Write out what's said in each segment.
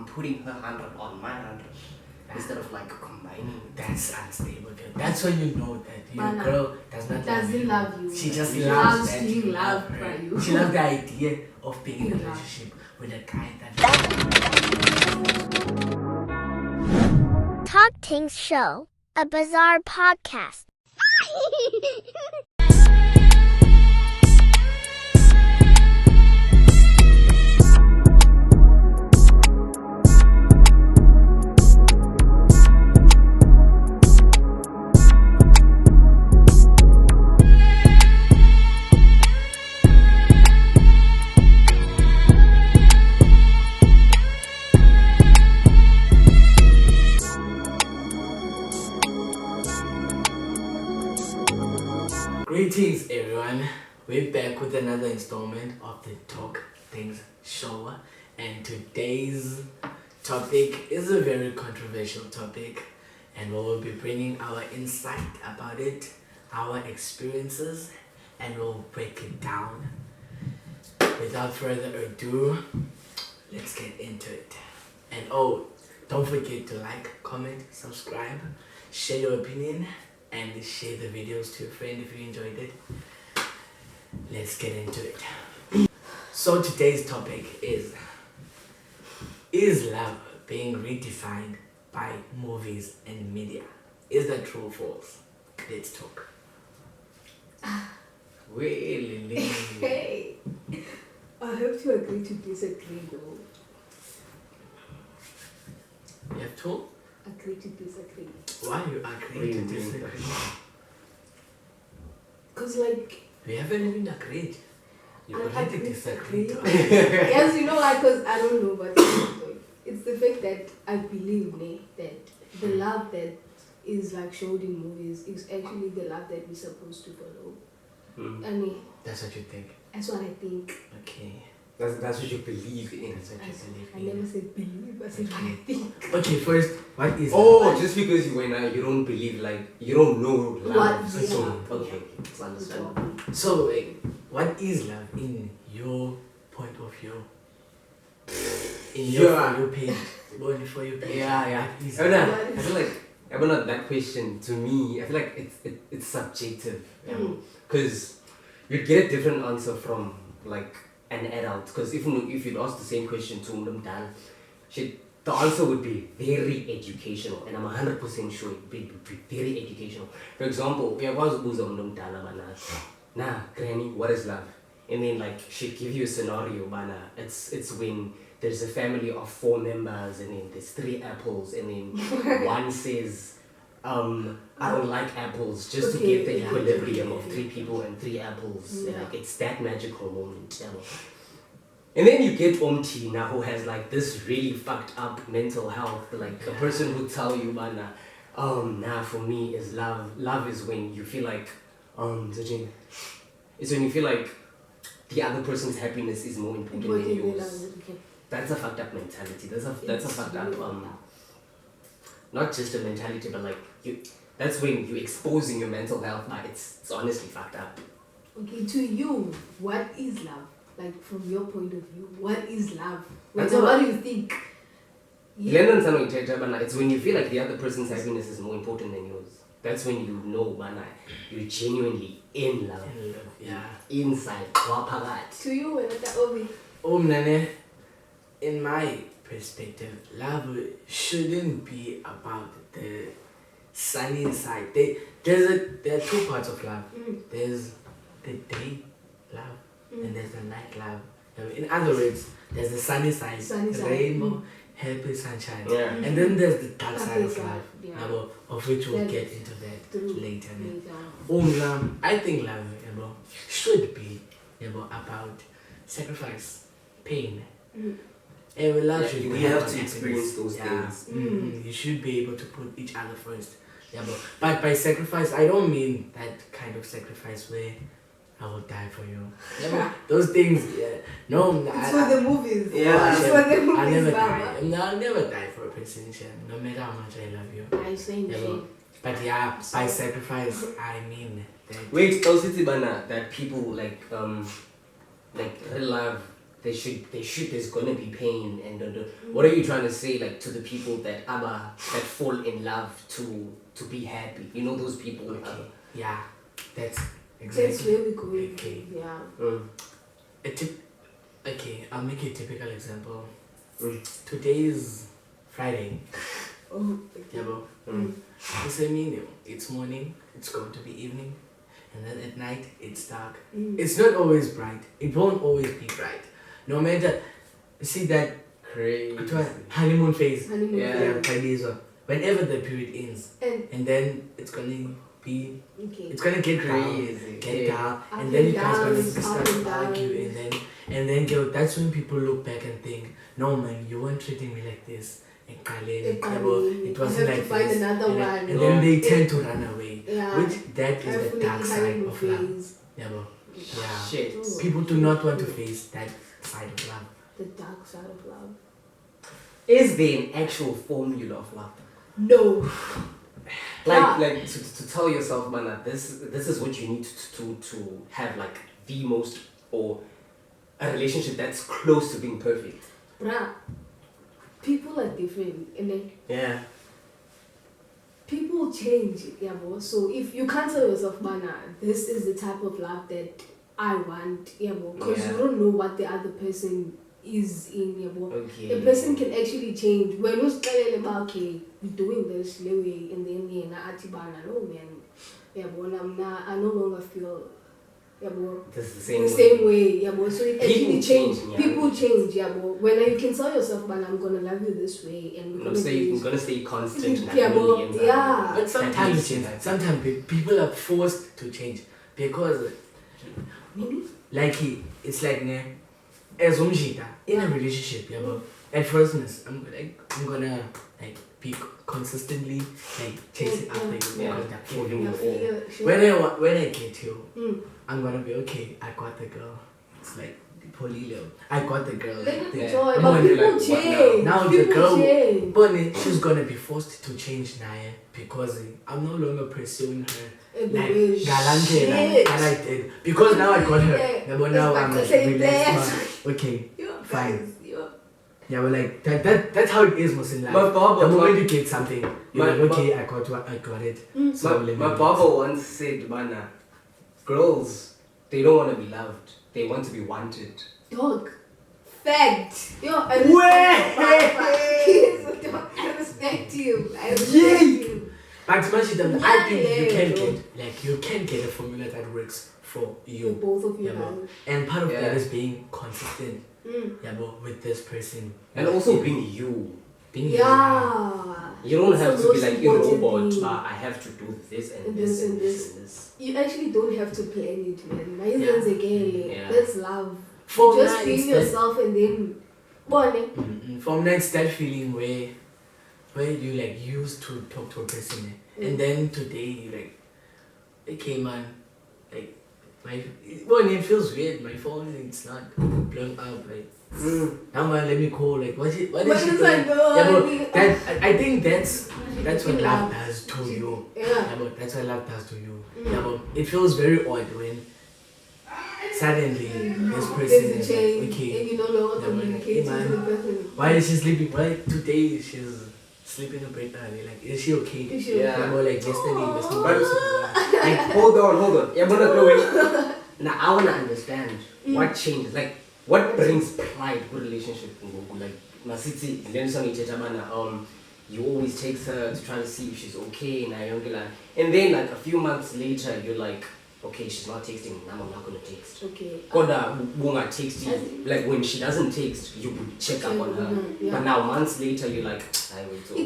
I'm putting her 100 on my 100 instead of like combining. That's unstable, girl. That's when you know that your girl doesn't love you. She just loves that being you loved love her. by you. She loves the idea of being in a relationship with a guy that Talk Things Show, a bizarre podcast. Greetings everyone, we're back with another installment of the Talk Things Show, and today's topic is a very controversial topic, and we will be bringing our insight about it, our experiences, and we'll break it down. Without further ado, let's get into it. And don't forget to like, comment, subscribe, share your opinion, and share the videos to your friend if you enjoyed it. Let's get into it. So today's topic is love being redefined by movies and media? Is that true or false? Let's talk. Really? Hey, I hope you agree to disagree though. You have to? Agree to disagree. Why you agree to disagree? Because like... We haven't even agreed. You already disagree. Yes, you know why? Because I don't know, but it's the fact that I believe that the love that is like showed in movies is actually the love that we're supposed to follow. I mean... That's what you think? That's what I think. Okay. That's what you believe in. That's what you believe I in. never said believe, I said what I think. Okay, first, what is love? Just because you don't believe, like, you don't know love. What is so, love? okay, it's understandable. So, what is love in your point of view? In your for your page. Yeah. I feel like that question to me, I feel like it's subjective. Because you'd get a different answer from like an adult. Because if you'd ask the same question to Mdala, the answer would be very educational, and I'm 100% sure it would be very educational. For example, nah, granny, what is love? And then like she'd give you a scenario, it's when there's a family of 4 members, and then there's 3 apples, and then one says, I don't like apples, just to get the equilibrium of 3 people and 3 apples. And like it's that magical moment. And then you get Tina, who has like this really fucked up mental health, like a person who tell you, for me is love. Love is when you feel like, it's when you feel like the other person's happiness is more important than yours. That's a fucked up mentality. That's a fucked up, not just a mentality, but like that's when you're exposing your mental health. It's honestly fucked up. Okay, to you, what is love? Like from your point of view, what is love? What do you think? It's when you feel like the other person's happiness is more important than yours. That's when you know, you're genuinely in love. Inside. To you, Obi. In my perspective, love shouldn't be about the sunny side. There are 2 parts of love. There's the day love and there's the night love. In other words, there's the sunny side, rainbow, happy sunshine, and then there's the dark side of love, of which we'll get into that later. I think love should be about sacrifice, pain. Every love should be have to experience those things. You should be able to put each other first. But by sacrifice, I don't mean that kind of sacrifice where I will die for you. Those things, no. It's for the movies. It's for the movies. I'll never die. I'll never die for a person, no matter how much I love you. I'm saying But by sacrifice, I mean that. Wait, also that people like love there's gonna be pain and what are you trying to say like to the people that fall in love to be happy? You know those people. Okay. Yeah. That's exactly. That's where we're going. Okay. Yeah. Okay, I'll make a typical example. Today is Friday. Oh, Yeah, bro. It's a menu. It's morning, it's going to be evening, and then at night it's dark. It's not always bright. It won't always be bright. No matter, see that crazy honeymoon phase. Honeymoon phase. Whenever the period ends, and then it's gonna be, it's gonna get crazy, down, and then you guys gonna start to argue, and then girl, that's when people look back and think, no man, you weren't treating me like this. It wasn't like this. And then they tend to run away. Which that is the dark side of love. Yeah, bro. Yeah. Shit. People do not want to face that side of love. The dark side of love. Is there an actual formula of love? No. Like to tell yourself, man, that this is what you need to have like the most, or a relationship that's close to being perfect. Bruh, people are different, and then people change, yeah, bro. So if you can't tell yourself, man, this is the type of love that I want, yeah, bro, because you don't know what the other person is in, yeah, bro. The person can actually change. When you tell about, okay, you're doing this way, and then no man, yeah, bro, I no longer feel. Yeah, bro. This is the same way, yeah, bro. So it people actually change. Yeah. People change, yeah, bro. When you can tell yourself, man, I'm gonna love you this way, and I'm gonna stay constant. Yeah, bro. Yeah. But sometimes people are forced to change because, maybe, like it's like as in a relationship, yeah, bro. At firstness, I'm gonna like be consistently like chasing after you. When I get you, I'm gonna be okay. I got the girl. It's like Polilio. I got the girl. But people change. Now the girl, but she's gonna be forced to change now because I'm no longer pursuing her like galante that I did, because now I got her. But now I'm like relaxed. Okay, fine. Yeah, but like that's how it is most in life. The moment you get something, you're like, okay, I got it. So my Baba once said, "Mana, girls, they don't want to be loved. They want to be wanted." Dog. Fact. I respect you. I respect you. But I think you can get a formula that works for you. For both of you, and part of that is being consistent. Yeah, but with this person, and also being you. You don't have to be like a robot. I have to do this and this and this and this. You actually don't have to plan it, man. That's love. For just being yourself and then from next that feeling where you like used to talk to a person and then today you like, okay man, like it feels weird. My phone, it's not blowing up. Like now man, let me call. Like what is she doing? I think that's what love does to you. Yeah, but that's what love does to you. Yeah, but it feels very odd when suddenly this person is like, okay, and you no longer communicate with the person. Why is she sleeping? Why today she's sleeping a bit early? Like, is she okay? Yeah. Or like yesterday, like, hold on. Yeah, but no, now I wanna understand what changes. Like, what brings pride to a relationship? Like, Masiti, you always text her to try to see if she's okay, and then like a few months later, you're like, okay, she's not texting, now I'm not gonna text. Okay. Won't text you. Like when she doesn't text, you would check up on her. Yeah. But now months later, you're like, it's okay.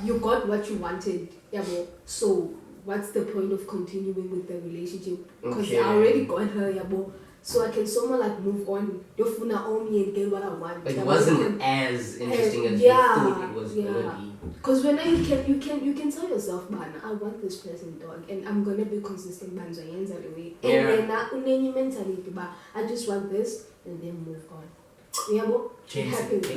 You got what you wanted, yeah, bro. So what's the point of continuing with the relationship? Because I already got her, yeah, bro. So I can somehow like move on. Don't own me and get what I want. It wasn't as interesting as you thought it was gonna be. Because when you can tell yourself, man, I want this person, dog, and I'm gonna be consistent, man. So and then unany mentality, but I just want this, and then move on. Yeah, bro.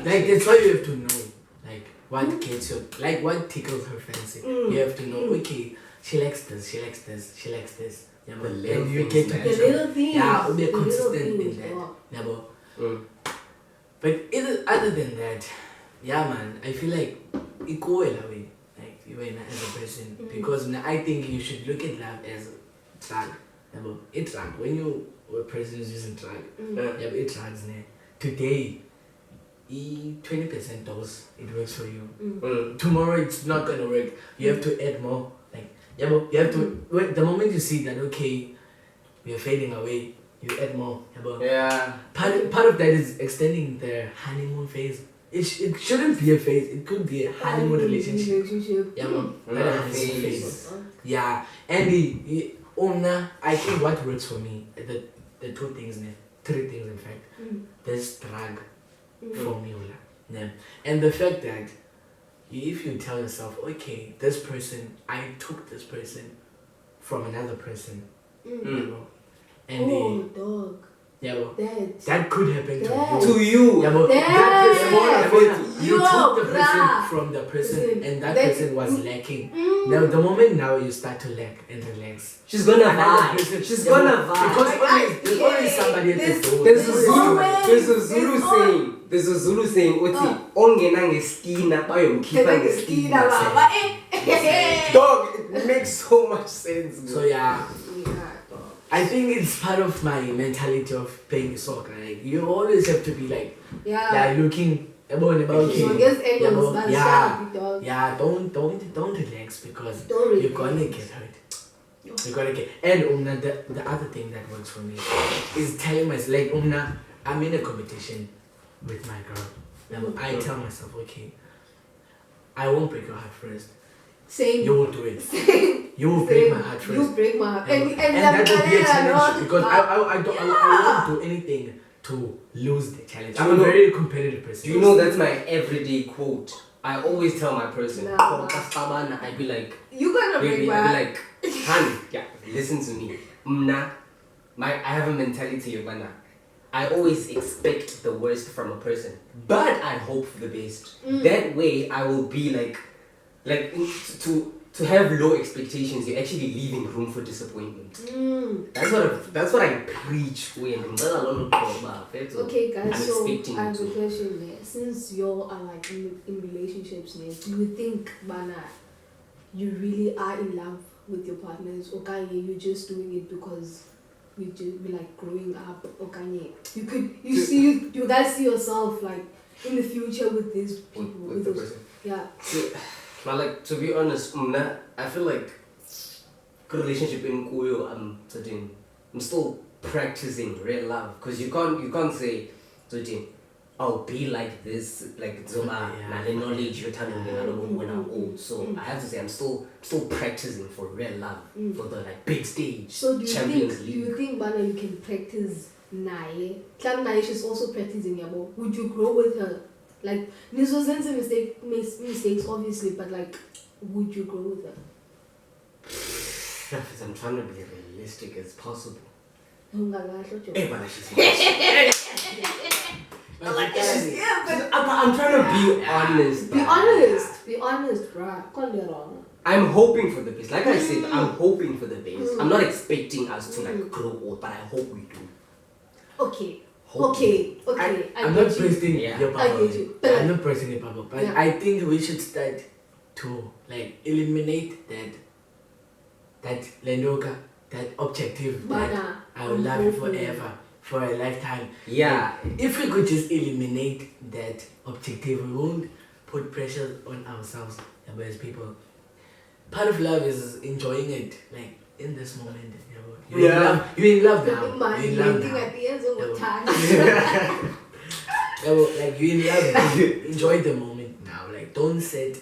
Like that's why you have to know, like what gets you, like what tickles her fancy. You have to know. Okay, she likes this. She likes this. She likes this. Yeah, but and you get to the little things. Yeah, be consistent in that. Yeah, but But other than that, yeah, man, I feel like it go away, like you as a person, because I think you should look at love as drug. It's drug. When a person is using drug, it's drugs. Today, 20% dose, it works for you. Tomorrow it's not gonna work. You have to add more. Like you have to. The moment you see that okay, we are fading away, you add more. Yeah. Part of that is extending the honeymoon phase. It shouldn't be a phase. It could be a honeymoon relationship. Yeah, phase. Yeah, and I think what works for me, the two things, three things in fact. There's drug formula. Yeah. And the fact that if you tell yourself, okay, this person, I took this person from another person, and dog. Yeah, that could happen to you. Yeah, that person, you took the person from the person, and that person was lacking. Now, the moment you start to lack and relax, she's gonna vibe. She's gonna vibe. Because there's always somebody at the door. There's a Zulu saying, "Oti ongena ngestina bayomkhipha ngestina." Dog, it makes so much sense. Bro. So yeah. I think it's part of my mentality of playing soccer. Like you always have to be like looking about don't relax because you're gonna get hurt. You're gonna get and the other thing that works for me is telling myself like I'm in a competition with my girl. I tell myself, okay, I won't break your heart first. Same. You will do it. You will break my heart first. You break my heart. And that will be a challenge because I won't do anything to lose the challenge. I'm a very competitive person. Do you know that's my everyday quote? I always tell my person, I'd be like, you're gonna break my heart. I'd be like, honey, listen to me. I have a mentality of I always expect the worst from a person, but I hope for the best. That way I will be like to have low expectations, you're actually leaving room for disappointment. That's what I preach when okay guys, I'm so expecting I have a question there. Since you all are like in relationships now, do you think you really are in love with your partners, or you're just doing it because we just be like growing up, or you guys see yourself like in the future with these people, with the person? Yeah. But like, to be honest, I feel like good relationship in Kuyo, I'm still practicing real love, because you can't say I'll be like this, like Zoma, the knowledge you're telling me when I'm old. So I have to say I'm still practicing for real love, for the like big stage. So do you Champions League. Do you think Bana you can practice Naye? Naye she's also practicing Yabo. Would you grow with her? Like, this was sense mistakes obviously, but like, would you grow with her? I'm trying to be realistic as possible. I'm trying to be honest. Be honest, bruh. Call it wrong. I'm hoping for the best. Like I said, I'm hoping for the best. I'm not expecting us to like grow old, but I hope we do. Okay. Okay. I'm not pressing your I get you. I'm not pressing your bubble, but I think we should start to like eliminate that Lenoka, that objective that I will love you forever, for a lifetime. Yeah. Like, if we could just eliminate that objective, we won't put pressure on ourselves as people. Part of love is enjoying it, like in this moment. You're in love now. You're in love now. At the end of time. Like you're in love now. Enjoy the moment now. Like don't set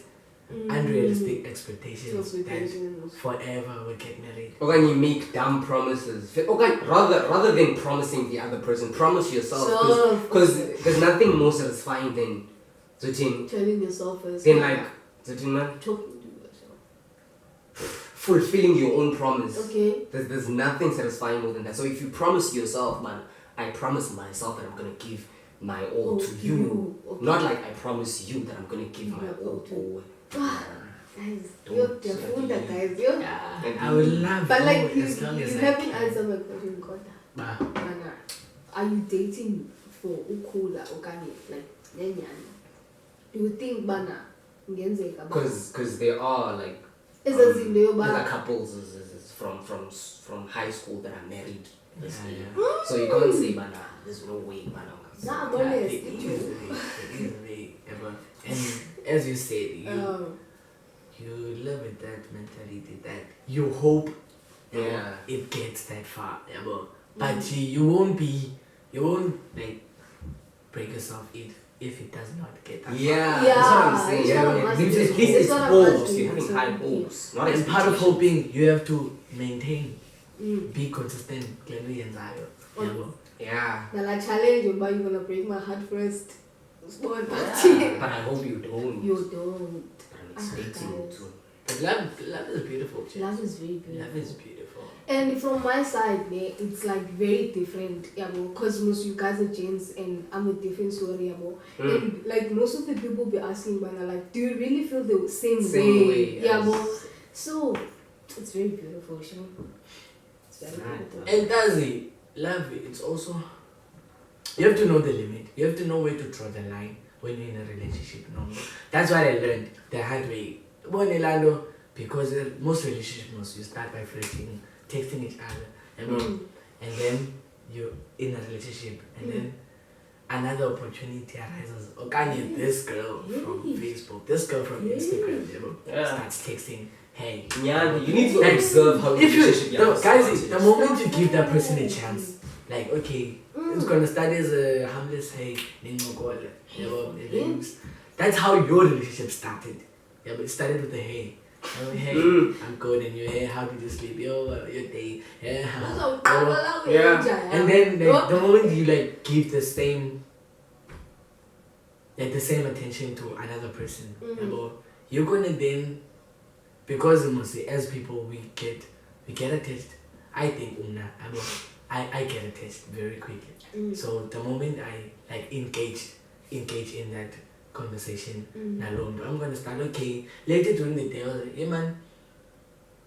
unrealistic expectations that forever we'll get married. Or when you make dumb promises. Okay, rather than promising the other person, promise yourself. Because there's nothing more satisfying than telling yourself first. Then like fulfilling your own promise. Okay. There's nothing satisfying more than that. So if you promise yourself, man, I promise myself that I'm gonna give my all to you. Okay. Not like I promise you that I'm gonna give my all to you. Guys, you're the guys. I will love but like as long as you haven't answered my question, Kota. Are you dating for ukhula okanye like nenyani, do you think bana ngenzeka because there are like ezazinto other yoba couples is from high school that are married this Yeah, year. yeah. So you can't say bana there's no way bana. Nah, Yeah, honest, it it is is. way, ever. And as you said, you live with that mentality that you hope Yeah. it gets that far, ever. But you won't like break yourself if it does not get that Yeah, far. Yeah, that's what I'm saying. it's Yeah, not a at must least do. at least It's it's not a hopes. must do, You're having it's high not- hopes, not And part of expectations. hoping, you have to maintain, Mm. be consistent, clearly and zayo. Oh. Yeah. Now I challenge you, but you're gonna break my heart first. Small Yeah, party. but I hope you don't. You don't. But I'm expecting you guys. to. But love is beautiful. Chicks. Love is very beautiful. Love is beautiful. And from my side, it's like very different, because most you guys are gents and I'm a different story, and like most of the people be asking, Bana, like, do you really feel the same way? So it's very beautiful, Shane. It's very beautiful. And that's it. Love, it's also, you have to know the limit. You have to know where to draw the line when you're in a relationship. No, that's what I learned the hard way. Because most relationships, you start by flirting, texting each other, and then you're in a relationship, and then another opportunity arises. Okay, this girl from Facebook, this girl from Instagram, starts texting. Hey, Yeah, you need to observe how if relationship guys, started. the moment you give that person a chance, like okay, it's gonna start as a harmless hey, that's how your relationship started. Yeah, but it started with a hey. Oh, hey, I'm good, and you, hey, how did you sleep? Yo, your day, yeah. And then like, the moment you like give the same attention to another person, you're gonna then, because mostly as people we get attached. I think I get attached very quickly. So the moment I like engage in that conversation, I'm gonna start, okay, later during the day I was like, hey man,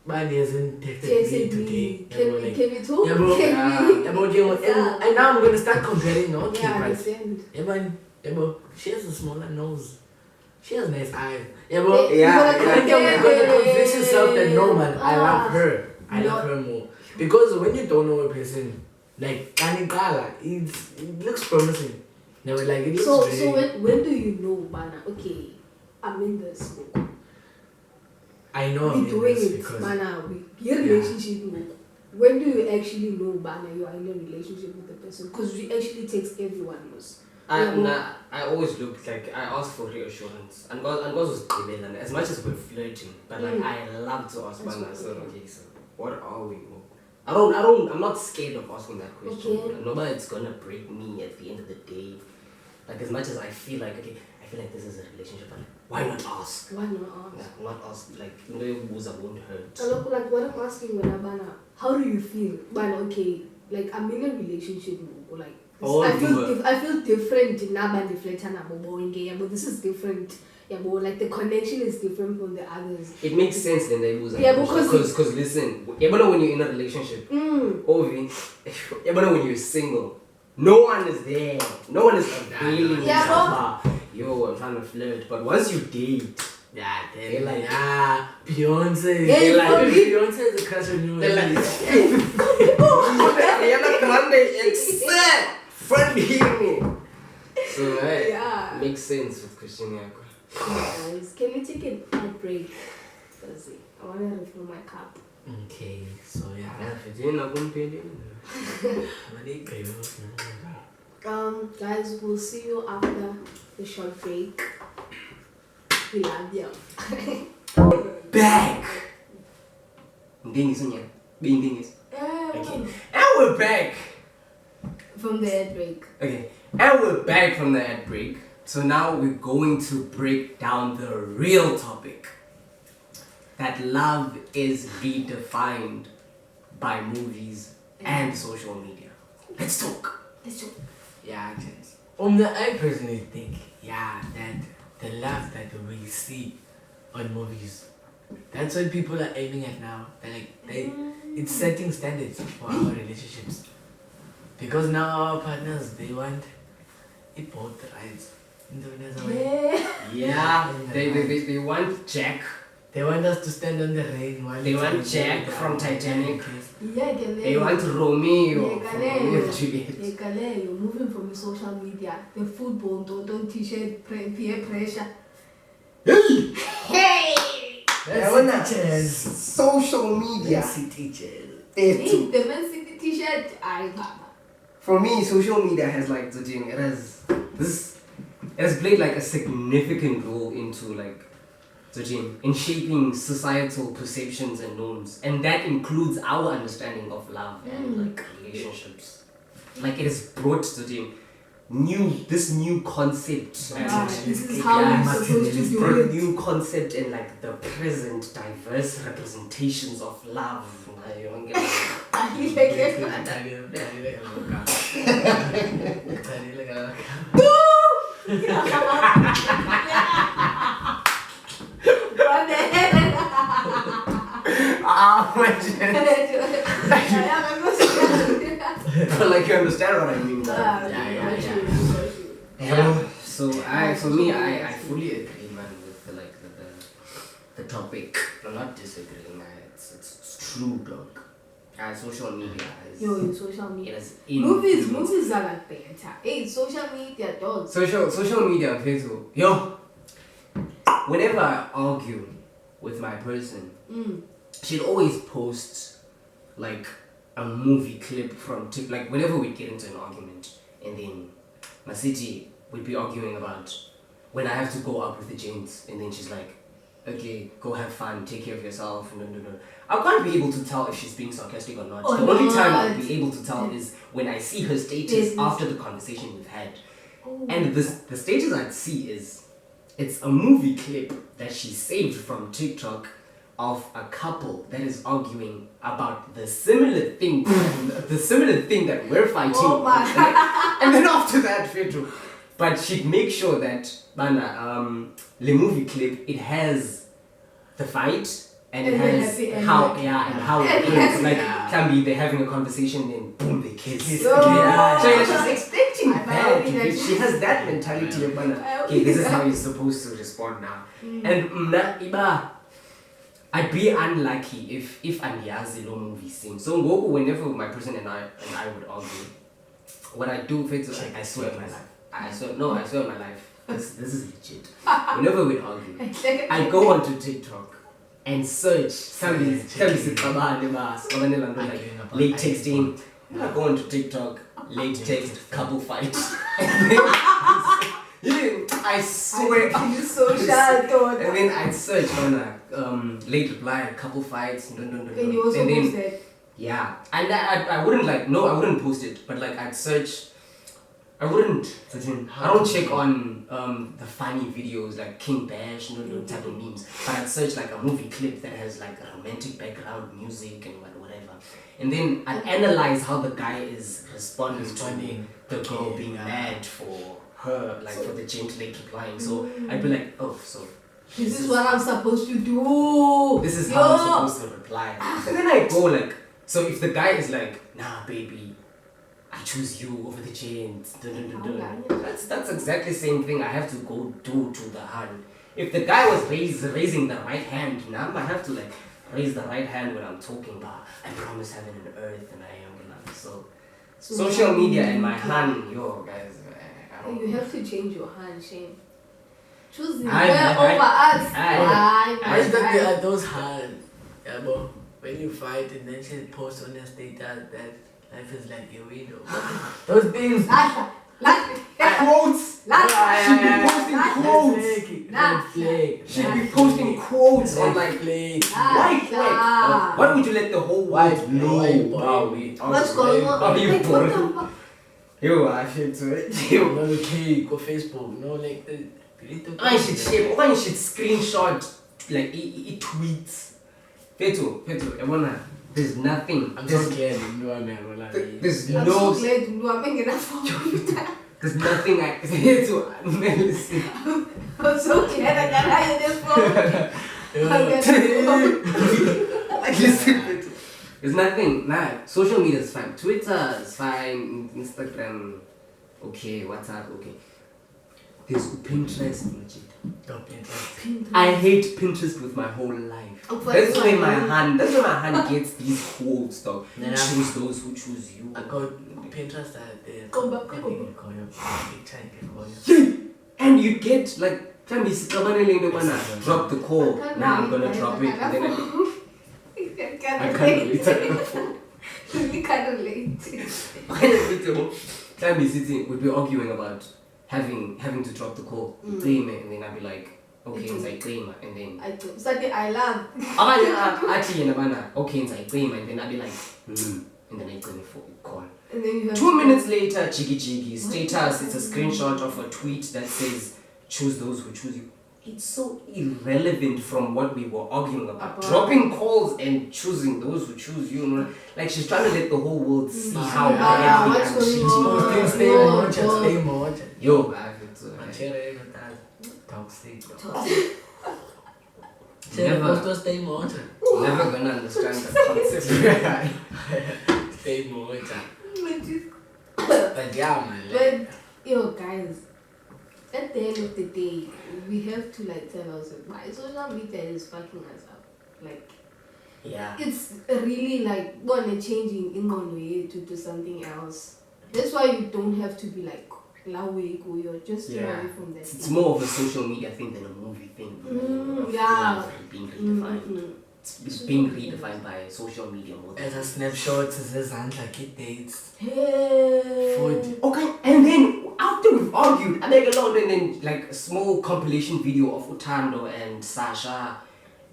Bani hasn't texted me today. Can we talk? Yeah, bro. Can And now I'm gonna start comparing. Okay, I but understand. yeah, man, she has a smaller nose. She has nice eyes. Yeah, bro. Yeah, You're gonna convince yourself that no, man, I love her. I No. love her more. Because when you don't know a person, like Kanikala, it looks promising. No, like it looks So very. when do you know, Bana? Okay, I'm in this. I know We I'm in doing this it, because Bana. Your relationship. When do you actually know, Bana, you are in a relationship with the person? Because we actually text everyone. I always look like I ask for reassurance, and God was given, and as much as we're flirting, but like I love to ask That's Bana. what- So okay, so what are we? I'm not scared of asking that question. Okay. Nobody's gonna break me at the end of the day. Like as much as I feel like this is a relationship, but why not ask? Why not ask? Yeah, not ask. Like who's won't hurt. Like what I'm asking when I'm Bana, how do you feel? Bana, okay, like I'm in a relationship, like I feel different now than the flirt but this is different. Yeah, but like the connection is different from the others. It makes sense then they lose. Yeah, because listen, even when you're in a relationship, even when you're single, no one is there. No one is availing Yeah, yo, I'm trying to flirt. But once you date, yeah, they're like, Beyonce. Yeah, They're like, for me. Beyonce is a crush on you. they're like, Ariana Grande, except friend me. So hey, Yeah. makes sense with Christian Yako. Guys, can we take a break? Let's see. I want to refill my cup. Okay, so yeah. Guys, we'll see you after the short break. We love you. Back. Dingies, okay. And we're back. From the ad break. Okay, and we're back from the ad break. So now we're going to break down the real topic. That love is redefined by movies and social media. Let's talk. Yeah, gents. I personally think, that the love that we see on movies, that's what people are aiming at now. It's setting standards for our relationships. Because now our partners, they want He bought the rights. Yeah. Yeah, they want Jack. They want us to stand on the rain while They it's want raining Jack down. from Titanic. Yeah, They want Romeo from Yeah, Romeo and Juliet. you're moving from the social media, the football, don't t-shirt, peer pressure. Hey! That's the teachers. Social media. That's the teachers. Hey, the Man City t-shirt, For me, social media has like it has played like a significant role into like in shaping societal perceptions and norms, and that includes our understanding of love and like relationships. Like it has brought this new concept and this is how we're supposed to do brought it. new concept and like the present diverse representations of love. But like you understand what I mean. Yeah. So I fully agree, man, with the topic. I'm not disagreeing. It's true, dog. Social media is. Yo, in social media. It has Movies are like better. Hey, social media does. Social media, Facebook. Yo, whenever I argue with my person, she'd always post like a movie clip from like whenever we get into an argument, and then my city would be arguing about when I have to go out with the gents, and then she's like, okay, go have fun, take care of yourself. No. I can't be able to tell if she's being sarcastic or not. The only time I'll be able to tell is when I see her status after the conversation we've had. And the status I'd see is, it's a movie clip that she saved from TikTok of a couple that is arguing about the similar thing that we're fighting. Oh my God. And then after that, Fedro. But she'd make sure that the movie clip, it has the fight and it has how it ends. Like can be they're having a conversation and boom they kiss. Oh. So she's expecting I that. bet it is. She has that mentality of okay, this is how you're supposed to respond now. And I'd be unlucky if andiyazi lo movie scene. So whenever my person and I would argue, what I do I swear on my life. I swear on my life. This is legit. Whenever we argue, I go onto TikTok and search somebody's late texting. I go onto TikTok, late text, couple fight. I swear. And then I'd search on late reply, couple fights. No. And you also post that? Yeah. And I wouldn't post it, but like I'd search. I don't check on the funny videos like King Bash, type of memes. But I'd search like a movie clip that has like a romantic background music and whatever. And then I'd analyze how the guy is responding to the girl being mad for her, like for the gent late replying. So I'd be like, oh, so this is what I'm supposed to do. This is how I'm supposed to reply. And then I go like, so if the guy is like, nah baby, I choose you over the gent. That's exactly the same thing I have to go do to the hand. If the guy was raising the right hand, now I have to like raise the right hand when I'm talking about I promise heaven and earth and I am gonna. So social media and my hand, yo guys, I don't. You have to change your hand, Shane. Choose the way over us. I thought there are those hands. Yeah, but when you fight and then she posts on your status that life is like a window. Those things. Quotes. She'd be posting quotes. She'd be posting quotes on like why would you let the whole world know? What's going on? Yo, I feel to it. Yo, no, okay, go Facebook. No, like I should share. Why should screenshot like it tweets. Peto, I wanna. There's nothing. I'm so glad you know I'm There's I'm no. so glad you know I'm making enough. There's nothing I can say to listen. I'm so glad I got out of this phone. Like listen. There's nothing. Nah, social media is fine. Twitter is fine. Instagram. okay, what's up? Okay. There's Pinterest, legit. Oh, Pinterest. I hate Pinterest with my whole life. That's where my hand gets these quotes, dog. Then Choose those who choose you. I got Pinterest there. Come back. And you get like, drop the call. Now I'm gonna drop it. And then I can't relate. Really can't relate. Time be sitting, we'd be arguing about having to drop the call. And then I'd be like, okay, it's like and then I love. actually okay, it's like and then I'd be like, and then I go for call. And then you have 2 minutes later, jiggy status, it's a screenshot of a tweet that says, choose those who choose you. It's so irrelevant from what we were arguing about. Dropping calls and choosing those who choose you. Like she's trying to let the whole world see how badly I'm cheating. Stay more. Yo, Toxic. Never gonna understand the concept. Stay more. But yeah, man. But yo, guys, at the end of the day, we have to like tell ourselves why social media is fucking us up. Like, yeah, it's really like gonna changing in one way to something else. That's why you don't have to be like you're just away from that. It's more of a social media thing than a movie thing. Yeah. Being redefined. It's being redefined by social media more. As a snapshot, like it dates. Hey. Okay, and then after we've argued, I make alone and then like a small compilation video of Utando and Sasha,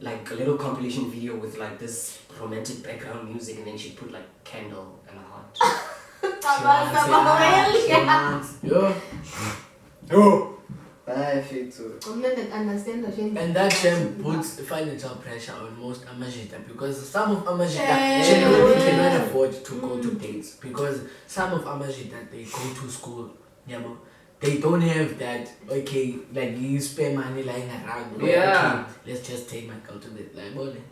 like a little compilation video with like this romantic background music, and then she put like candle and a heart. Yo. I feel too. And that shame puts financial pressure on most Amajita because some of Amajita genuinely cannot afford to go to dates because some of Amajita they go to school, they don't have that, okay, like you spend money lying around. Yeah. Okay, let's just take my girl to the library.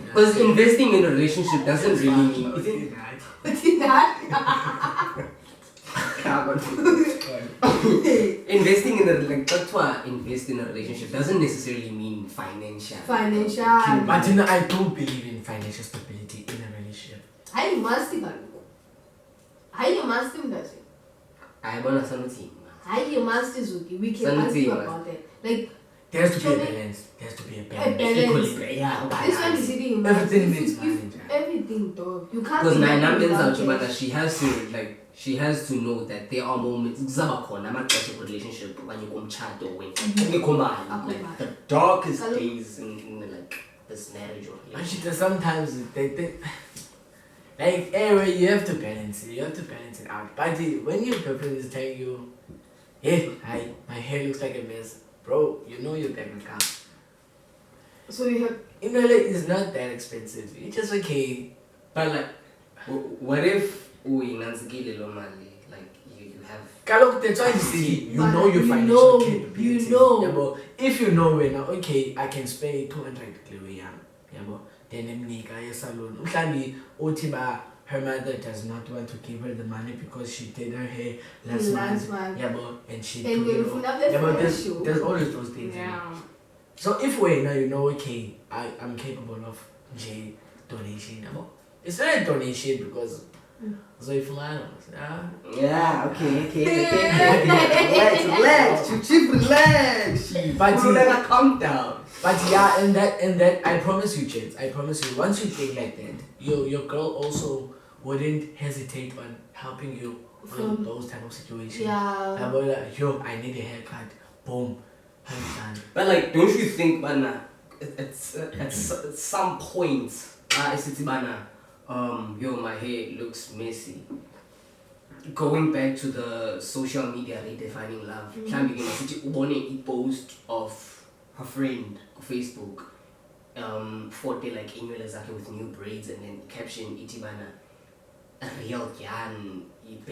Because investing in a relationship doesn't really mean. Investing in invest in a relationship doesn't necessarily mean financial. But I do believe in financial stability in a relationship. I must have we can ask you about that. Like there has to be a balance. There has to be a balance. Equally, yeah. This one is sitting. Everything needs balance. Everything, dog. You can't. Because she has to know that there are moments relationship when you go chat or when like the darkest days in like this marriage or relationship. And sometimes they like anyway you have to balance it. You have to balance it out. But when your girlfriend is telling you, hey, my hair looks like a mess, bro, you know your bank account. So you have it's not that expensive. It's just okay. But like what if we like you have that's why you see you know your financial capabilities. If you know when okay I can spend 200 then a salon. Her mother does not want to give her the money because she did her hair last month. And she took it off. There's always those things. Yeah. So if you know okay, I'm capable of donation. It's not a donation because so if okay. Relax. But you never calm down. But yeah, and that I promise you, Chance. I promise you, once you think like that, your girl also wouldn't hesitate on helping you in those type of situations. Yeah. About like, I need a haircut. Boom. But like, don't you think, man? It's at some point, my hair looks messy. Going back to the social media redefining love, a post of her friend on Facebook, photo like with new braids and then caption itibana a real yan It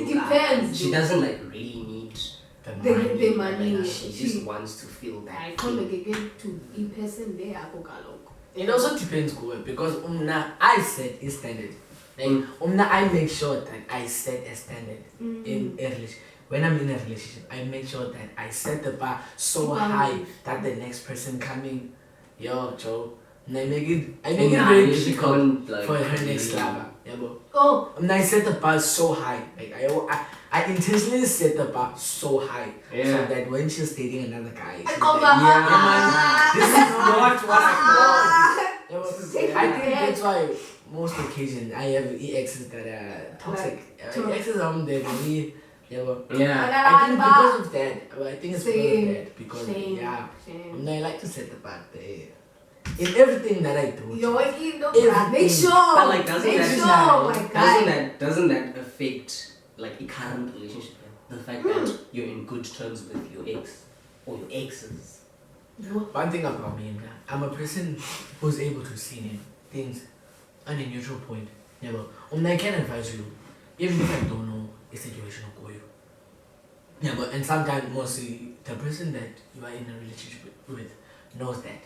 depends. She doesn't like really need the money. Like, she just wants to feel that. I can't get to in person there. It also depends good because I set a standard. Like I make sure that I set a standard in a relationship. When I'm in a relationship, I make sure that I set the bar so high that the next person coming, yo, Joe, and I make it very difficult for her next lover. Yeah, bro. Oh. I set the bar so high. Like I intentionally set the bar so high so that when she's dating another guy, she's like, man, this is not what I want. I think that's why most occasions I have exes that are toxic. Exes are there for me. I think because of that. I think it's because of that. Because I like to set the bar there. In everything that I do. Make sure. But like, doesn't that affect like a current relationship? The fact that you're in good terms with your ex or your exes. One thing about me, I'm a person who's able to see things on a neutral point. I can advise you, even if I don't know a situation or you. And sometimes mostly the person that you are in a relationship with knows that.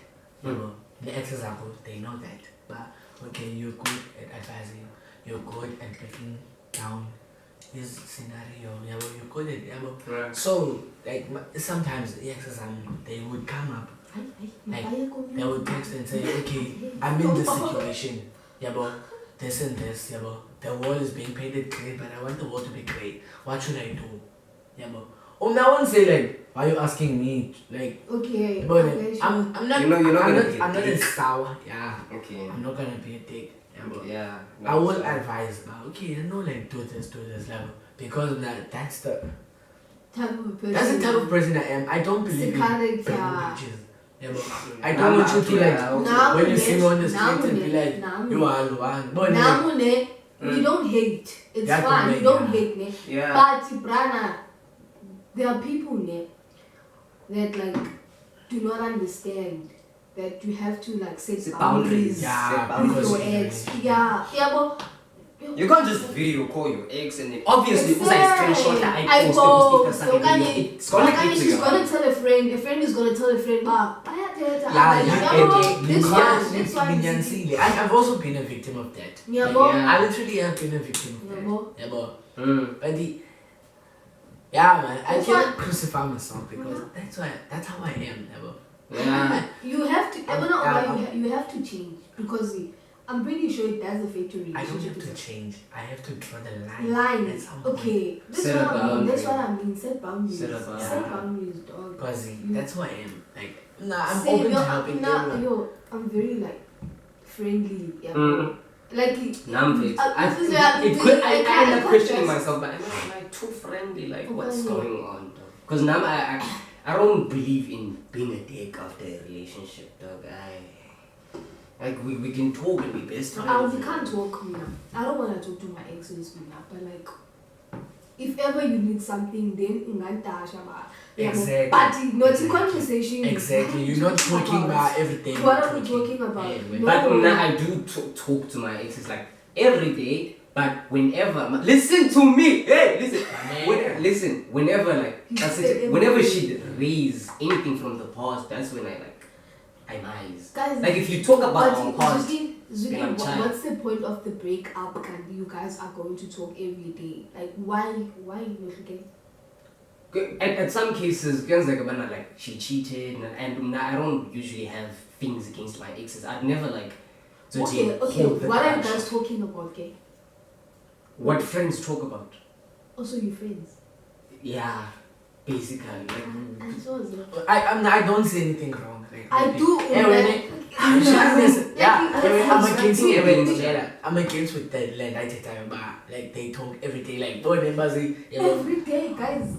The exes are good, they know that. But okay, you're good at advising, you're good at breaking down this scenario, you're good at Right. So like sometimes the exes they would come up, like they would text and say, okay, I'm in this situation, this and this, the wall is being painted grey, but I want the wall to be grey. What should I do? I won't say like, why are you asking me? Like, okay, but okay, I'm not. You're not I'm gonna be a not dick. as sour. Okay. I'm not gonna be a dick. Yeah. I will advise. Okay, like do this level because that's the type of person. that's the type of person I am. I don't believe in burning bridges. I don't want you to like when you see me on the street and be like, you are the one. You don't hate. It's That's fine. what You don't yeah. hate, ne? Yeah. But Brana, there are people, ne, that like do not understand that you have to like set boundaries with your ex. But you can't just video call your ex and then obviously Exactly. screenshot that I posted it's gonna get to she's you. gonna tell a friend is gonna tell a friend, I've also been a victim of that. I literally have been a victim of that. Man, I can't crucify myself because that's how I am. You have to you have to change because I'm pretty sure it does affect your relationship. I don't have to change. I have to draw the line. at some Okay. point. That's what I mean. Set boundaries. Set boundaries, dog. Because that's who I am. Like, I'm open to helping everyone. I'm very like friendly. Like I'm I end up questioning myself, but am I like too friendly? Like what's going on? Because now I don't believe in being a dick after a relationship, dog. Like we can talk and be best friends. We can't talk now. I don't want to talk to my exes now, but like if ever you need something, then Exactly. But not a conversation. Exactly. You're not talking about everything. What are we talking about? Yeah, but now I do talk to my exes like every day. But whenever, listen to me. Hey, listen. Whenever whenever she raise anything from the past, that's when I'm eyes. Guys, like if you talk about our past, what's the point of the breakup? And you guys are going to talk every day. Like why you again? At some cases, like she cheated, and I don't usually have things against my exes. I'd never Okay. What are you guys talking about, okay? What friends talk about? Also, your friends. Yeah, basically. And so is it. I don't see anything wrong. I do. I'm against with that like they talk every day every day, guys.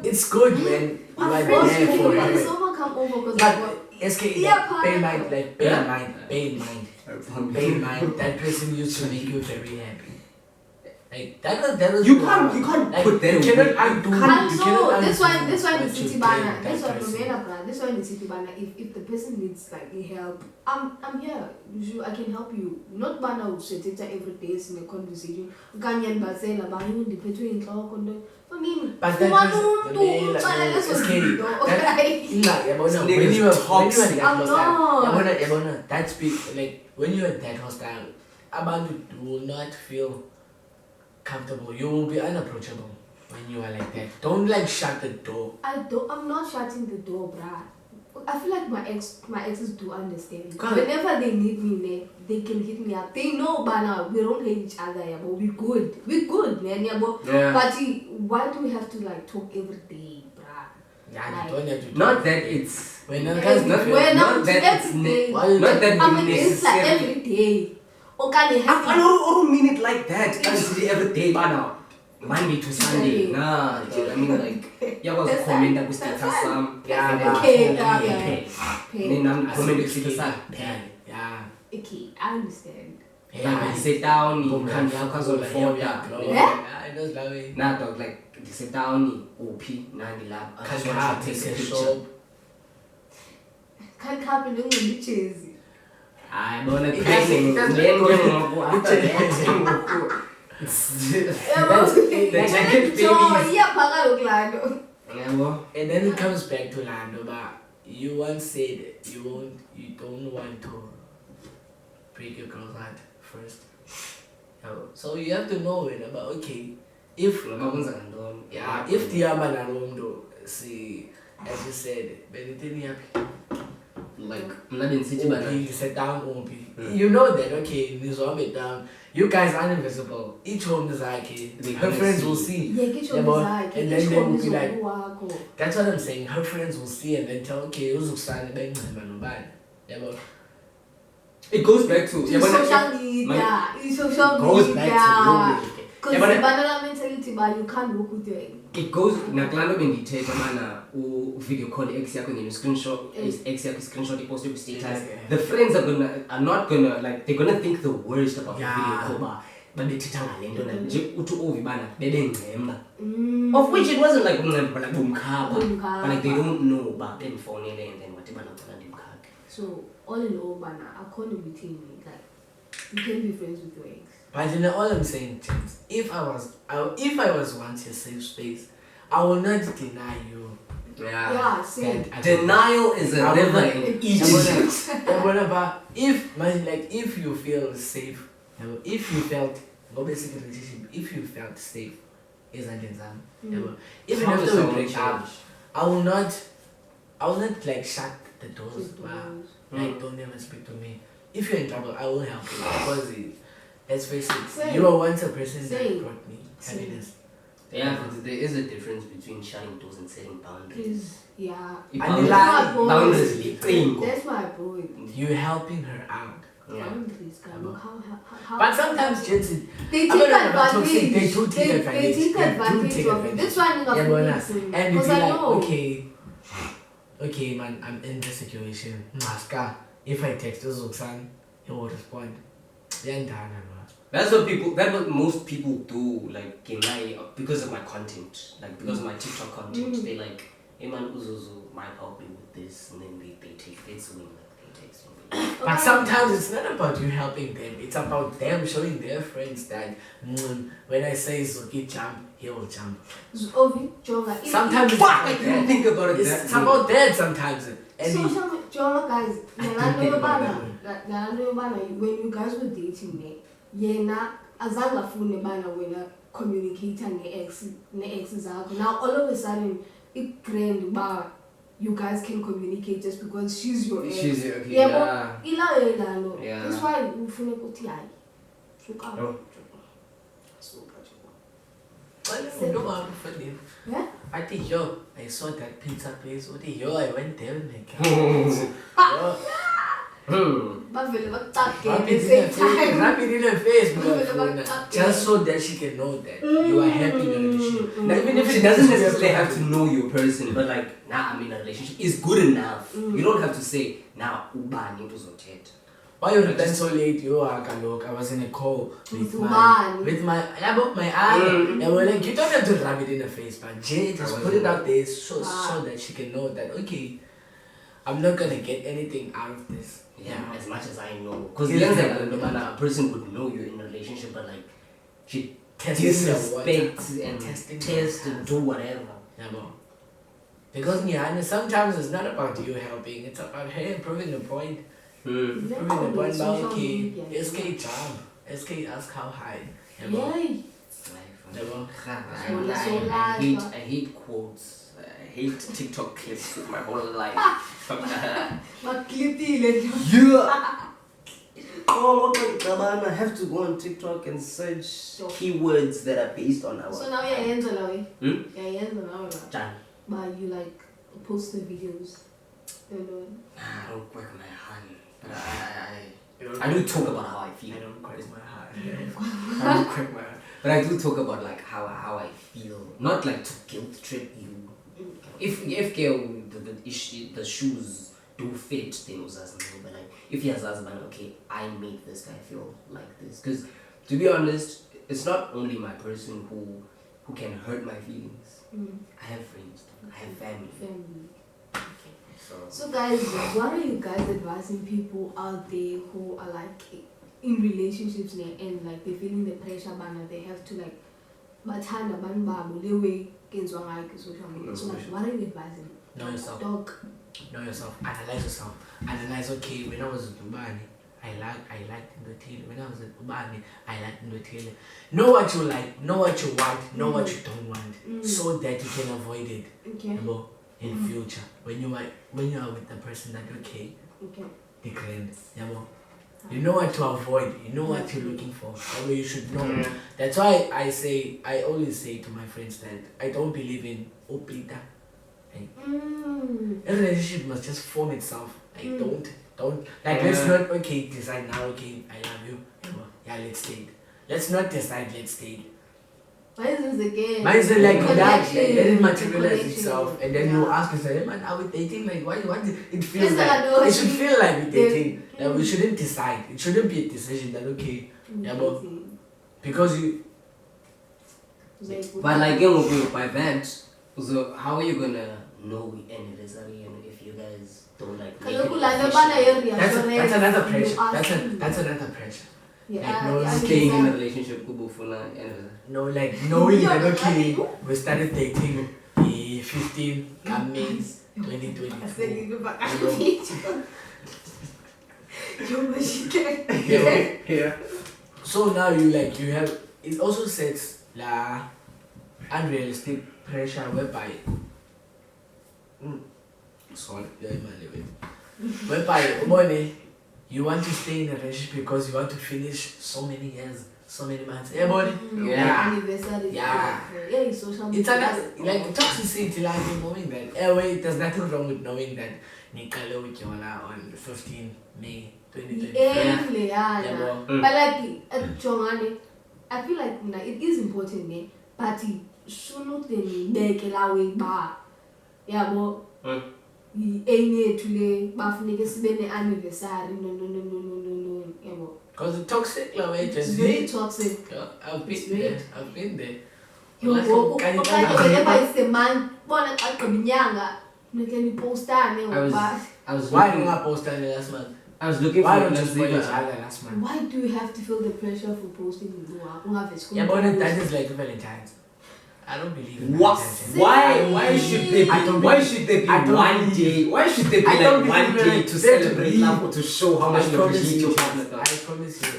It's good when you are there for When it. someone come over But bear in mind that person used to make you very happy. Like that was You can't like, put that you away. cannot undo. I you know. cannot That's why. undo That's why the what you city did banner. with That's that why person. That's why the city banner. If the person needs like help, I'm here. I can help you. Not banner will sit it every day in a conversation. Ganyan basela ba yun diphetwe inhloko ndo. I mean, But that person, scary. When you are toxic. that I'm hostile, not. that's big. Like when you are that hostile, about it will not feel comfortable. You will be unapproachable when you are like that. Don't like shut the door. I'm not shutting the door, bruh. I feel like my exes do understand. God. Whenever they need me, they can hit me up. They know by now we don't hate each other, yeah, but we're good. We're good, man, yeah, but why do we have to like talk every day, bruh? Yeah, Like, you don't have to. Not that it's When not, not that it's every day. not that I'm you against like necessarily. every day. Okay, I don't mean it like that. Honestly, every day, but now Monday to Sunday. Nah, dog, I mean like yeah, was comment ku status sam. Okay, Then I'm comment ku status sam. Yeah. Okay, I understand. Yeah, you sit down, you can't focus on the phone. I just love it. Nah, dog, like you sit down, OP, nani lab. I just want to take a picture. Can't happen in the cheesy. I wanna It training. doesn't Then go go after that. The jacket baby. Yeah, Pagaloglado. Yeah, well. And then it comes back to Lando, but you once said you don't want to break your girl's heart first. So you have to know it about okay. If if the other see, as you said, anything happen. Like not in city, but You sit down, OP. You know that okay, this one bit down. You guys are invisible. Each home is like her friends will see. Yeah, get your And then they will be like, like, that's what I'm saying. Her friends will see and then tell, okay, Uzuksan bang man. Yeah, but it goes back to social media. It's social goes media. back to Because the banana mentality, but you can't work with it. it goes nakulando bendithetha mana video call ex yakho nge screenshot ex yakho screenshot ipost ku status. The friends are not gonna like they're gonna think the worst about the video call ba babethetha ngalento na nje uthi uvi bana bebengcemba. Of which it wasn't like like bumkhaba. But like they don't know ba bemfonele and then wathi bana ngicela ndimkhaphe. So all in all, bana, according between me, like you can be friends with your ex. But you know all I'm saying, James, if I was once a safe space, I will not deny you. Yeah, same. Denial is a river in Egypt. But if you feel safe, if you felt basically relationship, if you felt safe, isn't it? Even after we break up, I will not like shut the doors. Like don't ever speak to me. If you're in trouble, I will help you because let's face it, you were once a person that brought me happiness. Yeah, but there is a difference between shutting doors and setting boundaries. Yeah. Boundaries. That's my point. You're helping her out. Yeah. Boundaries, how But sometimes gents, they take advantage. They take advantage of it. That's why I'm not and you be like, okay, man, I'm in this situation. Maska, if I text Zuksan, he will respond. That's what most people do, like because of my content, like because of my TikTok content. They like, hey man, Uzuzu might help me with this, and then they take it swing, like they text me. But sometimes it's not about you helping them, it's about them showing their friends that when I say Zuki jump, he will jump. Sometimes it's I didn't think about it. It's about that sometimes. And so, guys, when you guys were dating, azange afune bana wena communicator ne-ex zakho. Now all of a sudden it grand ba you guys can communicate just because she's your ex. She's okay. Yeah. Yeah. That's why ufune ukuthi hayi. Suka. I think I saw that pizza place. I went there with my car. Bavele bakutake Rub at it the same time. Rub it in her face, Bavele just so that she can know that you are happy in a relationship. Now, even if she doesn't necessarily have to know your person, but like, nah, I'm in a relationship, is good enough. You don't have to say, nah, ubani uzothetha. Why you reply so late? You are look. I was in a call with my Ubani. my aunt. Yeah, well, like you don't have to rub it in the face, but Jay just put it out there so that she can know that okay, I'm not gonna get anything out of this. Yeah, as much as I know. Because a person could know you're in a relationship, but like, she disrespect and test and do whatever. Yeah, bro. Because sometimes it's not about you helping, it's about her proving the point. Proving the point about okay, SK job, SK ask how high. Yeah, bro. I hate quotes. I hate TikTok clips with my whole life. Yeah. I have to go on TikTok and search keywords that are based on our. So now you're hands on away. Done. But you like post the videos. I don't crack my hand. But I do talk about how I feel. I don't crack my heart. I don't crack my hand. But I do talk about like how I feel. Not like to guilt trip you. If the shoes do fit, then uzazi. But like if he has husband, okay, I made this guy feel like this. Because to be honest, it's not only my person who can hurt my feelings. I have friends, I have family. So guys, what are you guys advising people out there who are like in relationships and like they're feeling the pressure, but they have to like bathanda abantu babo le way kenziwa ngayo social media. So like, what are you advising? Know yourself. Know yourself. Analyze yourself. Analyze. Okay, when I was with Ubani, I liked Ndotile. When I was with Ubani, I liked Ndotile. Know what you like. Know what you want. Know what you don't want, so that you can avoid it. Okay. In future, when you are with the person that declined, you know what to avoid. You know what you're looking for. That way you should know. That's why I always say to my friends that I don't believe in opita. A relationship must just form itself. Like don't like let's not decide now. Okay, I love you. Yeah, let's date. Let's not decide. Let's date. Why is this again? Mine is like that. Let it materialize itself, and then you ask yourself, "Hey man, are we dating? Like, what? It feels like it should feel like we're dating. Like we shouldn't decide. It shouldn't be a decision that okay, but because you. But like by that, so how are you gonna know anniversary and if you guys don't like make it That's another pressure. That's another pressure. Yeah, staying in a relationship no, like knowing that okay, we started dating 15 May 2020. Yeah. So now you have it also sets the unrealistic pressure whereby whereby you want to stay in a relationship because you want to finish so many years, so many months. Yeah, buddy. Anniversary. Yeah. Social It's another like toxicity, like knowing that. Anyway, there's nothing wrong with knowing that Nikalo with Yola on 15 May 2020. But like Jongane, I feel like it is important, but should not make a way bar. Yeah, but anniversary. No. Because the toxic love It's agency. very toxic. Yeah, I've been there. It's a man, I was Why looking, don't I post that last month? I was looking Why for don't you spoil each Naziva. other last month? why do you have to feel the pressure for posting? Yeah, but that is like Valentine's. I don't believe in What? Valentine's. Why should there be? I don't Why believe- should there be I don't one believe- day? Why should there be I don't like one believe day in to it. celebrate There love or to show how much you appreciate your partner? I promise you.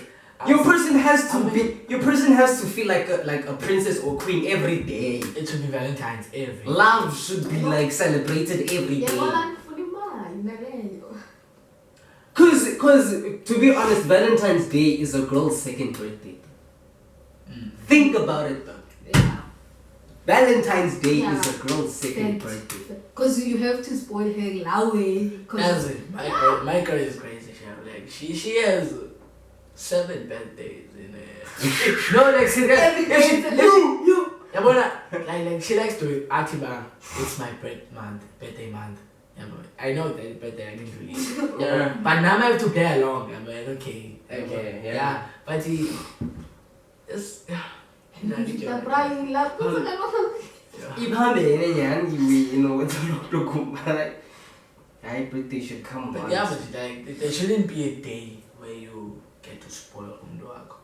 Your person has to I mean- be. Your person has to feel like a princess or queen every day. It should be Valentine's every. Love should be like celebrated every day. Cause to be honest, Valentine's Day is a girl's second birthday. Think about it though. Yeah. Valentine's Day Yeah. is a girl's second birthday. Because you have to spoil her loudly. That's it. My girl is crazy. She has 7 birthdays in a. No, like seriously. Yeah, but like she likes to Atiba. It's my birthday month. Yeah, but I know that, but I didn't really. Yeah. But now I have to play along. I'm like, okay. Okay, yeah. Yeah, but he. It's. Kita crying lah. Ihambe yene you know it's not to come right. I pretty should come But once. yeah, but like, there shouldn't be a day where you get to spoil umdwako.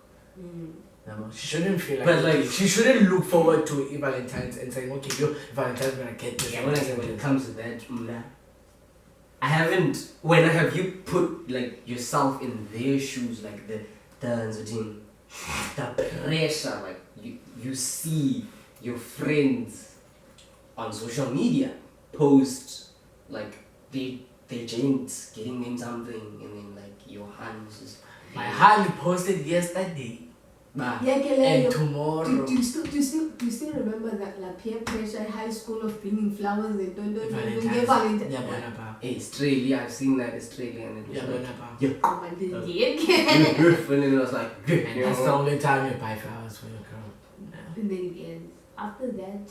She shouldn't feel like, But like- she shouldn't look forward to Valentine's and saying, okay, yo, Valentine's gonna get this. Yeah, when it comes to that, I haven't. When have you put like yourself in their shoes, like the pressure, like you see your friends on social media post like they gents getting them something, and then like your hands just. My hand posted yesterday, and tomorrow. Do you still remember that like peer pressure in high school of bringing flowers and don't get Valentine? Yeah, Bonapa. Hey, Australia, I've seen that Australia, and it was Yeah, like, Bonapa. Oh my God, and then it was like, And that's the only time you buy flowers for your girl. Yeah. And then it ends. After that,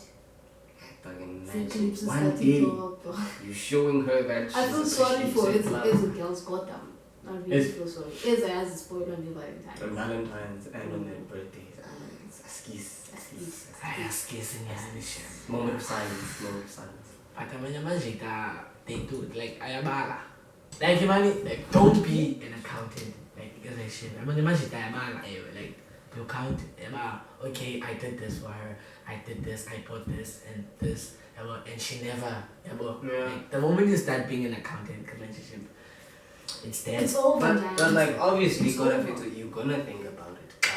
fucking the imagine clips are one starting day to up. you showing her that I feel sorry for it. as a girl's got them. I really It's- feel sorry. As I has a spoiled on your On Valentine's. Valentine's and on their birthdays. It's a skis. I was kissing as Moment of silence, moment of silence. But Majita, they do it like Ayabala. Like, imagine, like, don't be an accountant. Like, because I should. I'm Majita Ayabala. Like, you count, okay, I did this for her. I did this, I bought this, and this. And she never. Like, the moment you start being an accountant relationship, it's there. It's over, man. But like obviously It's gonna over. you're gonna think about it.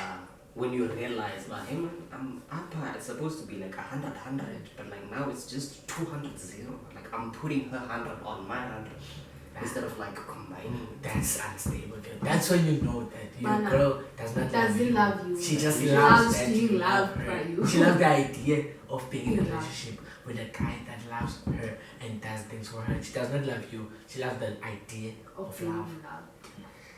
When you realize like, hey man, I'm up, it's supposed to be like 100, but like now it's just 200, 0. Like I'm putting her 100 on my 100 instead of like combining. That's unstable, girl. That's when you know that your Mana girl does not doesn't love you. She just She loves loves that being you love loved her. by you. She loves the idea of being in a Being loved. relationship with a guy that loves her and does things for her. She does not love you. She loves the idea of being love. loved.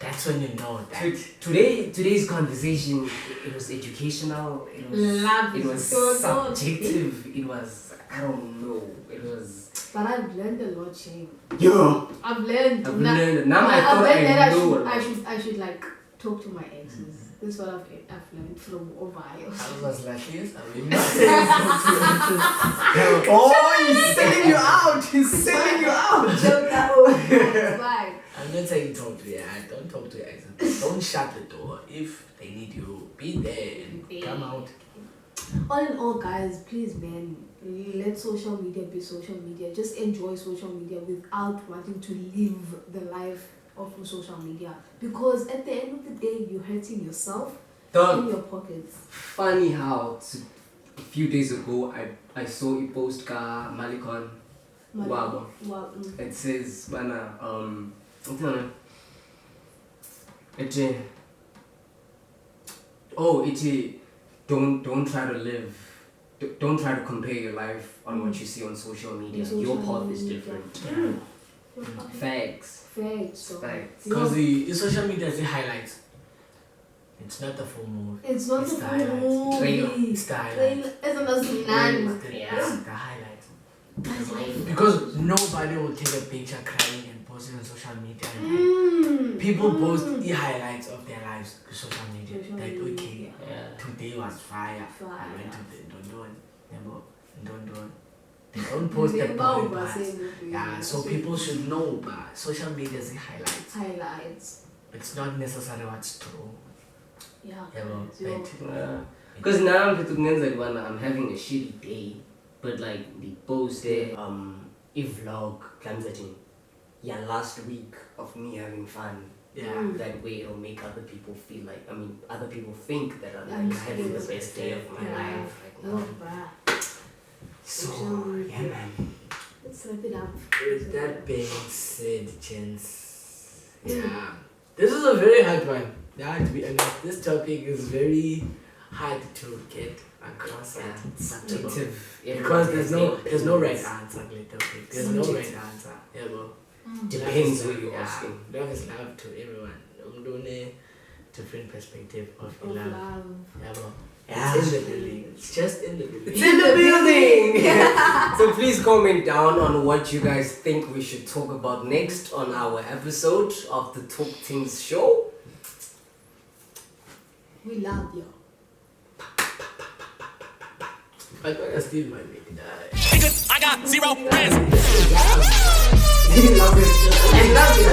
That's when you know that. Today's conversation, it was educational. It was Love It is was so subjective. It was, I don't know. It was. But I've learned a lot, Shane. Yeah. I've learned. I've learned. Now I I've thought learned I that know. I should like talk to my exes. This is what I've learned from Ohio. I was like, yes, I mean, not saying something. Oh, he's selling you out. He's selling you out. Joke that over. It's fine. I'm not saying talk to your ex. Don't talk to your ex. Don't shut the door. If they need you, be there and come out. All in all, guys, please, man, let social media be social media. Just enjoy social media without wanting to live the life of social media. Because at the end of the day, you're hurting yourself in your pockets. Funny how a few days ago I saw a post ka Malikon. Wow. Wow. It says bana don't try to live. Don't try to compare your life on what you see on social media. Your path is different. Facts. Facts. Facts. Because the social media is the highlights. It's not the full movie. It's not It's the the full highlights. movie. Trailer. It's the highlights. It's not none. It's the highlights. Because nobody will take a picture crying and post it on social media. And people post the highlights of their lives to social media. Social Like, media. okay, today was fire. Fire. I went to the Dondon. They don't post the Remember boring we were parts. saying that Yeah, so people should know, but social media is the highlights. highlights. It's not necessarily what's true. Yeah. Yeah, well, So- Because now I'm having a shitty day, but like the post there, a vlog, yeah, last week of me having fun. Yeah. That way it'll make other people feel like, other people think that I'm I'm like having the still best day of my yeah. life right now. Oh, bruh. So, Social yeah, media. man. Let's wrap it up. With that being said, gents, yeah, this is a very hard one. Yeah, to be honest, this topic is very hard to get across. Yeah, And it's subjective. because there's no right opinions. answer. Topic. There's no right Subjective. answer. Yeah, well, Depends love who is you're love, asking. Yeah, love is love to everyone. Different perspective of Of love. love. Yeah, well, Yeah. it's in the building. It's just in the building. It's in the building! So please comment down on what you guys think we should talk about next on our episode of the Talk Things show. We love you. I still might make it die. I got 0 friends. I love it. I love it.